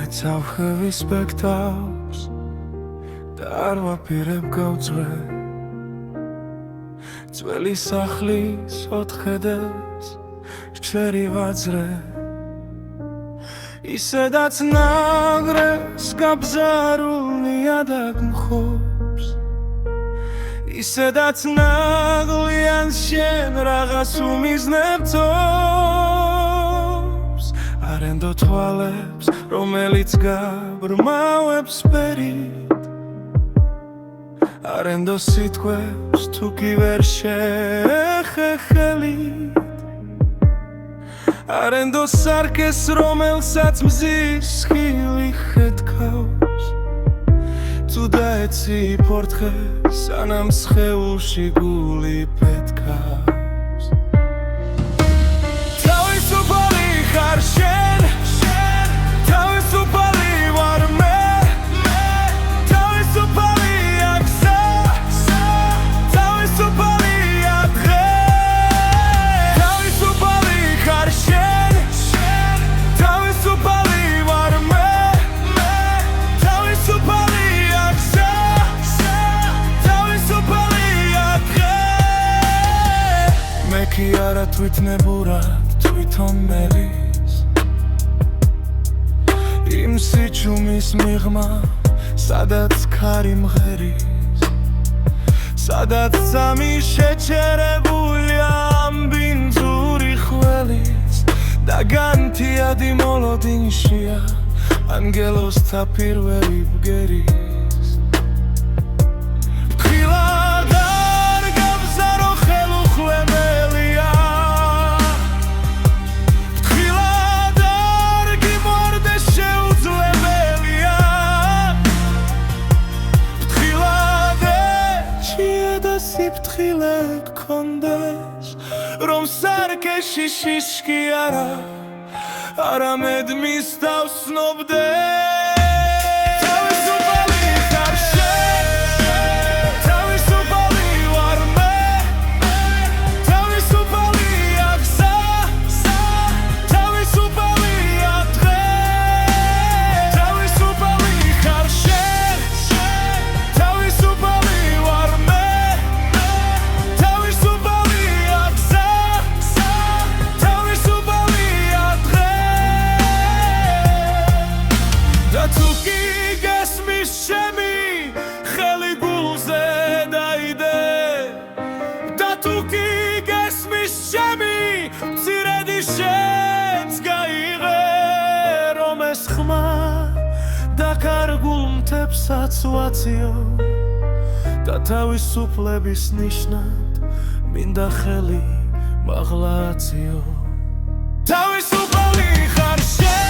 ეცავხევი სპექტაკლს და არ ვაპირებ გავწვე ძველი სახლის ოთხედებს რჩერი ვაძრე ისედაც ნაგრეს გაბზარულ ნიადაგ მხობს ისედაც ნაღლიან შენ რაღაც უმიზნებ თავს არენდო თვალებს რომელიც გაბრმავებს ფერით არენდო სიტყვებს თუ კი ვერ შეხეხელით არენდო სარკეს რომელსაც მზის ხილი ხედქავს თუ დაეცი ფორთხეს სანამ სხეულში გული პეთქავს თავისუფალი ხარ შენ თავისუფალი ვარ მე თავისუფალია გზა თავისუფალია დღე თავისუფალი ხარ შენ თავისუფალი ვარ მე თავისუფალია გზა თავისუფალია დღე მე კი არა თვითნებურად თვითონ მელის იმ სიჩუმის მიღმა სადაც ქარი მღერის სადაც სამი შეჩერებულია ამბინძური ხველის და განთიადი მოლოდინშია ანგელოსთა პირველი ბგერის ფრთხილად არ გავზარო ხელუხლემელია ფრთხილად არ გიმორდე შეუძლებელია ფრთხილად ეჩიე და სიფრთხილე გქონდეს რომ სარკეში შიშკი არამედ მის თავს სნობდე თავისუფალი ხარ შენ თავისუფალი ვარ მე თავისუფალია გზა თავისუფალია დღე თავისუფალი ხარ შენ თავისუფალი ვარ მე თავისუფალია გზა თავისუფალია დღე და თუ კი გესმის ჩემი ხელი გულზე დაიდე და თუ კი გესმის ჩემი მცირედი შენს გაიღე რომ ეს ხმა და კარგულ მთებსაც ვაციო და თავისუფლების ნიშნად მინდა ხელი მაღლა აციო თავისუფალი ხარ შენ